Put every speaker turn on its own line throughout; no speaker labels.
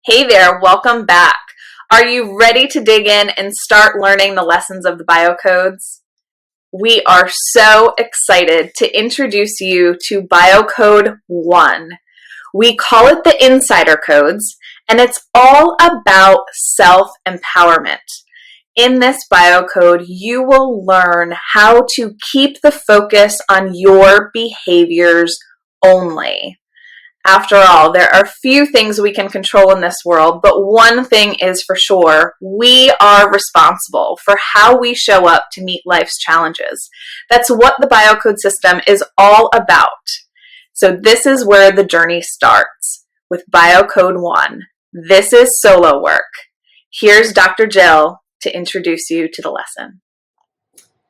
Hey there, welcome back. Are you ready to dig in and start learning the lessons of the biocodes? We are so excited to introduce you to Biocode 1. We call it the Insider Codes, and it's all about self-empowerment. In this biocode, you will learn how to keep the focus on your behaviors only. After all, there are few things we can control in this world, but one thing is for sure, we are responsible for how we show up to meet life's challenges. That's what the Biocode system is all about. So this is where the journey starts with Biocode 1. This is solo work. Here's Dr. Jill to introduce you to the lesson.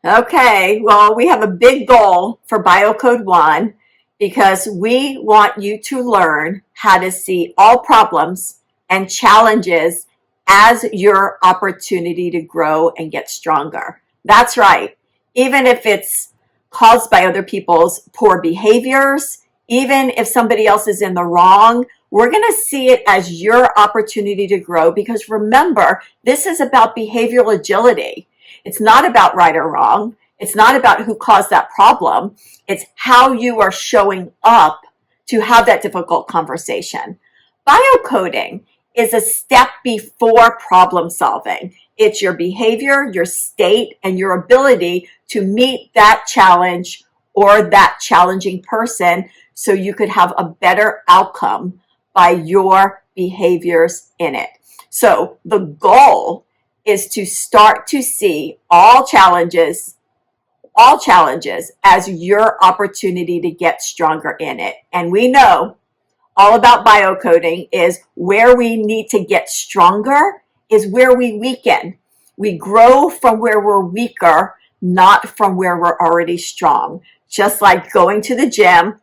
Okay, well, we have a big goal for Biocode 1 because we want you to learn how to see all problems and challenges as your opportunity to grow and get stronger. That's right. Even if it's caused by other people's poor behaviors, even if somebody else is in the wrong, we're going to see it as your opportunity to grow because remember, this is about behavioral agility. It's not about right or wrong. It's not about who caused that problem. It's how you are showing up to have that difficult conversation. Biocoding is a step before problem solving. It's your behavior, your state, and your ability to meet that challenge or that challenging person so you could have a better outcome by your behaviors in it. So the goal is to start to see all challenges as your opportunity to get stronger in it. And we know all about biocoding is where we need to get stronger is where we weaken. We grow from where we're weaker, not from where we're already strong. Just like going to the gym,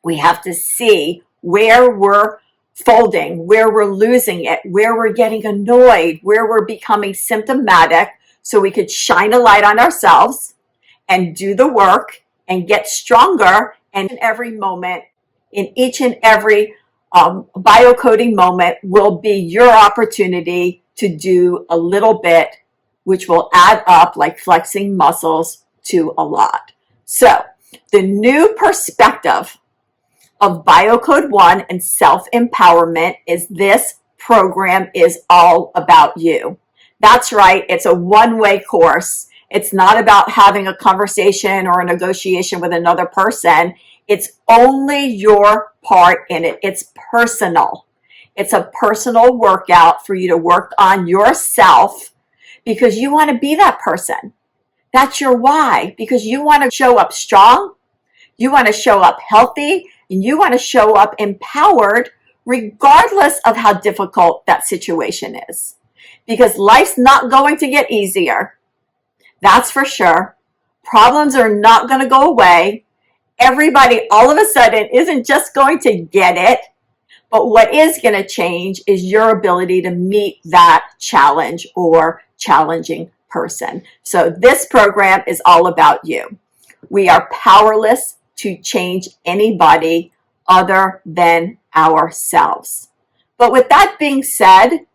we have to see where we're folding, where we're losing it, where we're getting annoyed, where we're becoming symptomatic so we could shine a light on ourselves and do the work and get stronger. And in every moment, in each and every biocoding moment will be your opportunity to do a little bit, which will add up like flexing muscles to a lot. So the new perspective of Biocode 1 and self-empowerment is this program is all about you. That's right. It's a one-way course. It's not about having a conversation or a negotiation with another person. It's only your part in it. It's personal. It's a personal workout for you to work on yourself because you want to be that person. That's your why, because you want to show up strong, you want to show up healthy, and you want to show up empowered regardless of how difficult that situation is. Because life's not going to get easier. That's for sure. Problems are not going to go away. Everybody all of a sudden isn't just going to get it. But what is going to change is your ability to meet that challenge or challenging person. So this program is all about you. We are powerless to change anybody other than ourselves. But with that being said,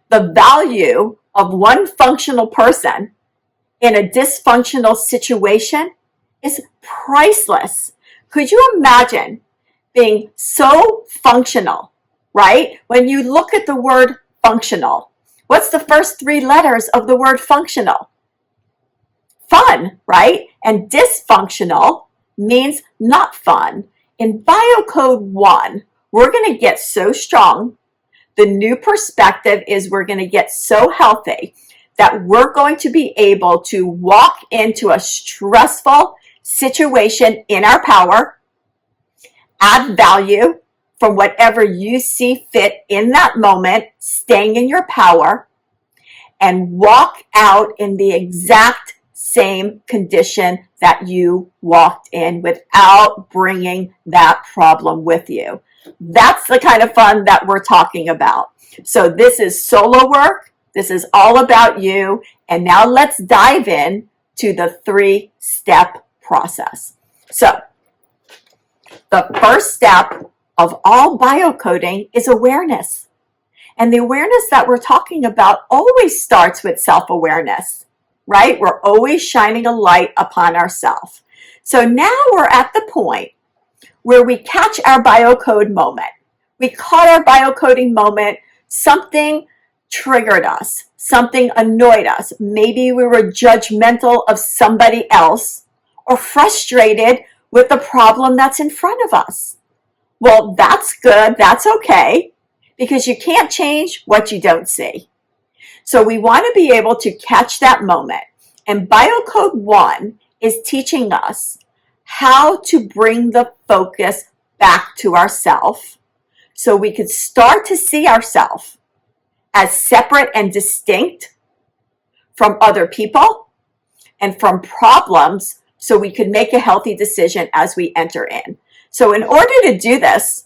the value of one functional person in a dysfunctional situation is priceless. Could you imagine being so functional, right? When you look at the word functional, what's the first three letters of the word functional? Fun, right? And dysfunctional means not fun. In Biocode 1, we're going to get so strong. The new perspective is we're going to get so healthy that we're going to be able to walk into a stressful situation in our power, add value from whatever you see fit in that moment, staying in your power, and walk out in the exact same condition that you walked in without bringing that problem with you. That's the kind of fun that we're talking about. So this is solo work. This is all about you. And now let's dive in to the 3-step process. So the first step of all biocoding is awareness. And the awareness that we're talking about always starts with self-awareness, right? We're always shining a light upon ourselves. So now we're at the point where we catch our biocode moment. We caught our biocoding moment. Something triggered us. Something annoyed us. Maybe we were judgmental of somebody else or frustrated with the problem that's in front of us. Well, that's good. That's okay, because you can't change what you don't see. So we want to be able to catch that moment. And Biocode 1 is teaching us how to bring the focus back to ourselves so we could start to see ourselves as separate and distinct from other people and from problems, so we could make a healthy decision as we enter in. So in order to do this,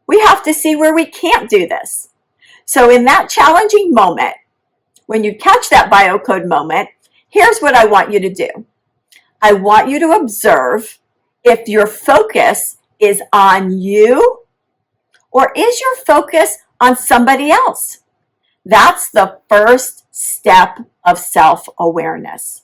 we have to see where we can't do this. So in that challenging moment, when you catch that biocode moment, here's what I want you to do. I want you to observe if your focus is on you or is your focus on somebody else. That's the first step of self-awareness.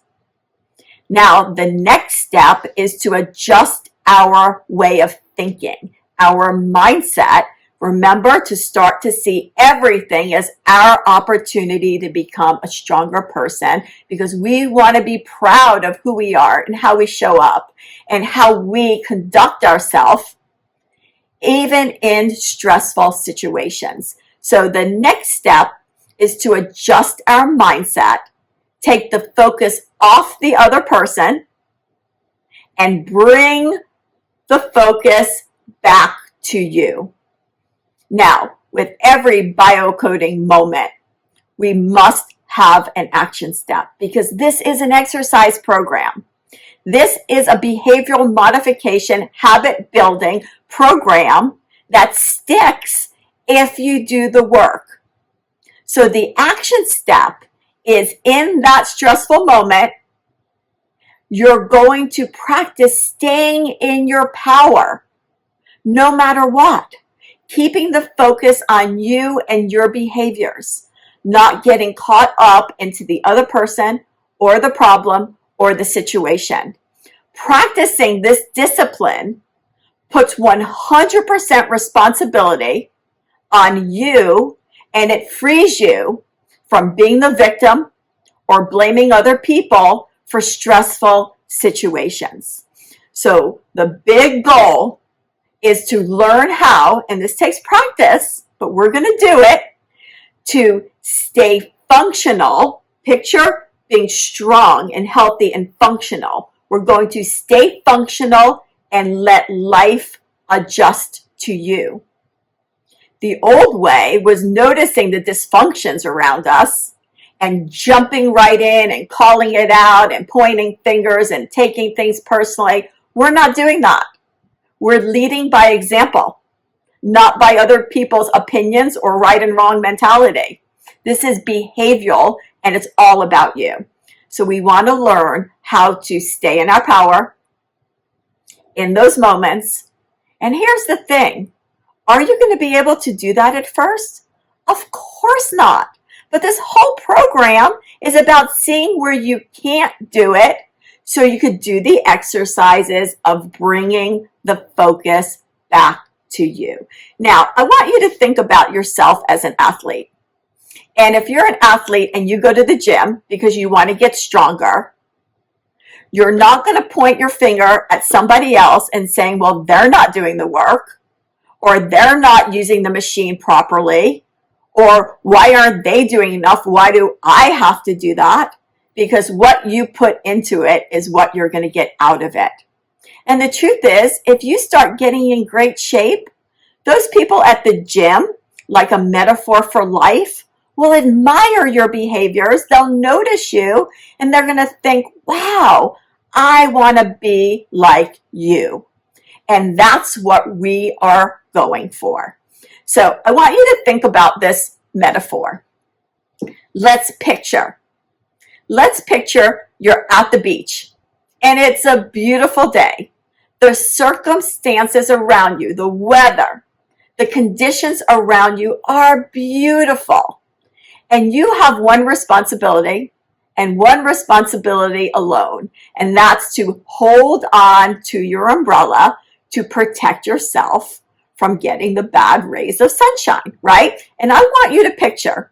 Now, the next step is to adjust our way of thinking, our mindset. Remember to start to see everything as our opportunity to become a stronger person, because we want to be proud of who we are and how we show up and how we conduct ourselves, even in stressful situations. So the next step is to adjust our mindset, take the focus off the other person, and bring the focus back to you. Now, with every biocoding moment, we must have an action step, because this is an exercise program. This is a behavioral modification, habit building program that sticks if you do the work. So the action step is, in that stressful moment, you're going to practice staying in your power no matter what. Keeping the focus on you and your behaviors, not getting caught up into the other person or the problem or the situation. Practicing this discipline puts 100% responsibility on you, and it frees you from being the victim or blaming other people for stressful situations. So the big goal is to learn how, and this takes practice, but we're going to do it, to stay functional. Picture being strong and healthy and functional. We're going to stay functional and let life adjust to you. The old way was noticing the dysfunctions around us and jumping right in and calling it out and pointing fingers and taking things personally. We're not doing that. We're leading by example, not by other people's opinions or right and wrong mentality. This is behavioral, and it's all about you. So we want to learn how to stay in our power in those moments. And here's the thing. Are you going to be able to do that at first? Of course not. But this whole program is about seeing where you can't do it, so you could do the exercises of bringing the focus back to you. Now, I want you to think about yourself as an athlete. And if you're an athlete and you go to the gym because you want to get stronger, you're not going to point your finger at somebody else and saying, well, they're not doing the work, or they're not using the machine properly, or why aren't they doing enough? Why do I have to do that? Because what you put into it is what you're going to get out of it. And the truth is, if you start getting in great shape, those people at the gym, like a metaphor for life, will admire your behaviors. They'll notice you, and they're going to think, wow, I want to be like you. And that's what we are going for. So I want you to think about this metaphor. Let's picture you're at the beach, and it's a beautiful day. The circumstances around you, the weather, The conditions around you are beautiful. And you have one responsibility and one responsibility alone, and that's to hold on to your umbrella to protect yourself from getting the bad rays of sunshine, right? And I want you to picture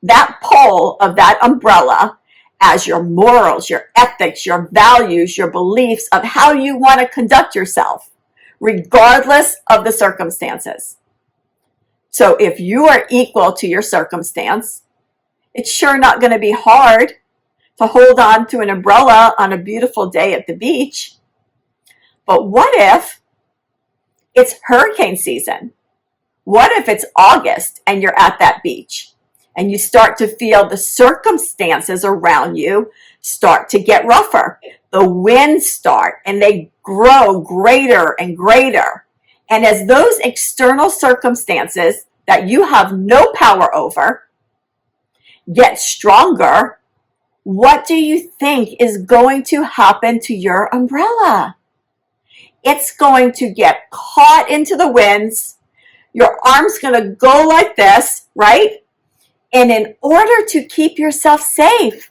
that pole of that umbrella as your morals, your ethics, your values, your beliefs of how you want to conduct yourself, regardless of the circumstances. So if you are equal to your circumstance, it's sure not going to be hard to hold on to an umbrella on a beautiful day at the beach. But what if it's hurricane season? What if it's August and you're at that beach and you start to feel the circumstances around you start to get rougher? The winds start and they grow greater and greater. And as those external circumstances that you have no power over get stronger, what do you think is going to happen to your umbrella? It's going to get caught into the winds. Your arm's going to go like this, right? And in order to keep yourself safe,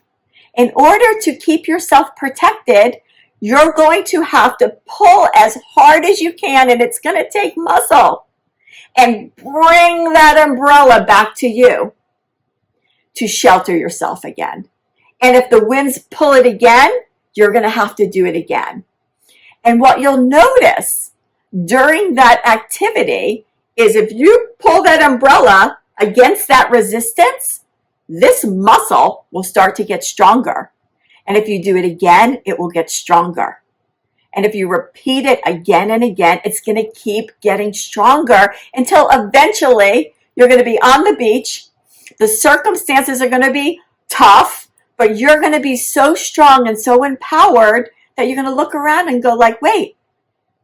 in order to keep yourself protected, you're going to have to pull as hard as you can, and it's going to take muscle, and bring that umbrella back to you to shelter yourself again. And if the winds pull it again, you're going to have to do it again. And what you'll notice during that activity is if you pull that umbrella against that resistance, this muscle will start to get stronger. And if you do it again, it will get stronger. And if you repeat it again and again, it's going to keep getting stronger until eventually you're going to be on the beach. The circumstances are going to be tough, but you're going to be so strong and so empowered that you're going to look around and go like, wait,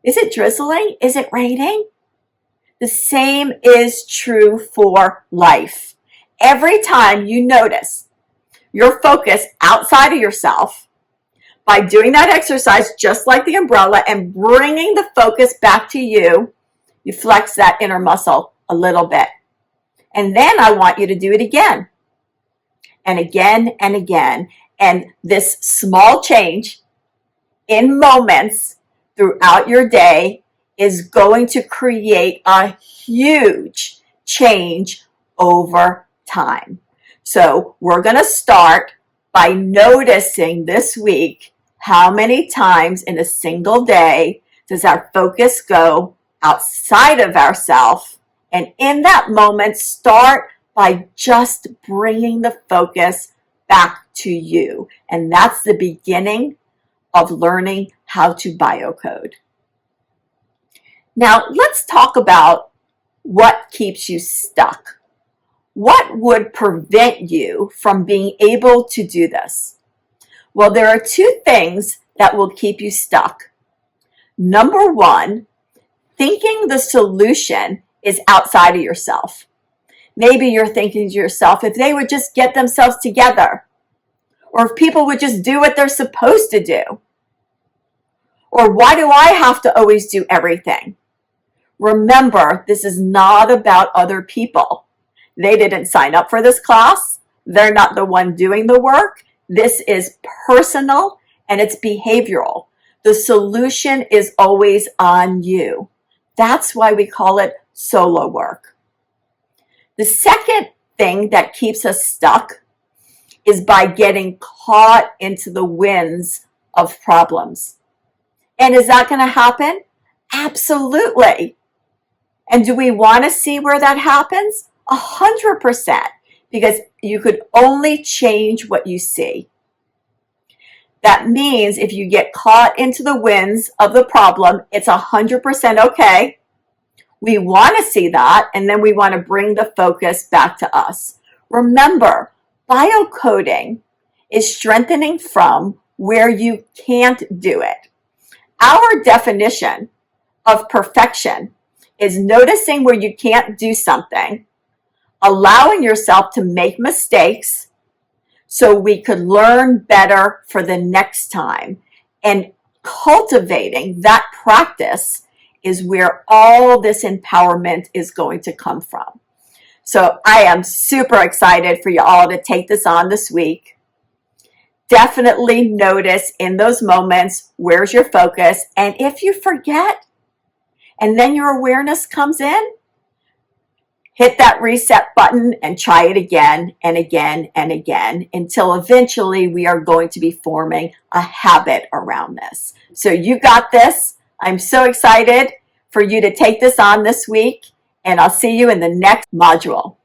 is it drizzling? Is it raining? The same is true for life. Every time you notice your focus outside of yourself, by doing that exercise, just like the umbrella, and bringing the focus back to you, you flex that inner muscle a little bit. And then I want you to do it again and again and again. And this small change in moments throughout your day is going to create a huge change over time. So we're going to start by noticing this week how many times in a single day does our focus go outside of ourselves. And in that moment, start by just bringing the focus back to you. And that's the beginning of learning how to biocode. Now, let's talk about what keeps you stuck. What would prevent you from being able to do this? Well, there are two things that will keep you stuck. Number one, thinking the solution is outside of yourself. Maybe you're thinking to yourself, if they would just get themselves together, or if people would just do what they're supposed to do, or why do I have to always do everything? Remember, this is not about other people. They didn't sign up for this class. They're not the one doing the work. This is personal and it's behavioral. The solution is always on you. That's why we call it solo work. The second thing that keeps us stuck is by getting caught into the winds of problems. And is that going to happen? Absolutely. And do we want to see where that happens? 100%, because you could only change what you see. That means if you get caught into the winds of the problem, it's 100% okay. We want to see that, and then we want to bring the focus back to us. Remember, biocoding is strengthening from where you can't do it. Our definition of perfection is noticing where you can't do something, allowing yourself to make mistakes so we could learn better for the next time, and cultivating that practice is where all this empowerment is going to come from. So I am super excited for you all to take this on this week. Definitely notice in those moments, where's your focus? And if you forget, and then your awareness comes in, hit that reset button and try it again and again and again until eventually we are going to be forming a habit around this. So you got this. I'm so excited for you to take this on this week, and I'll see you in the next module.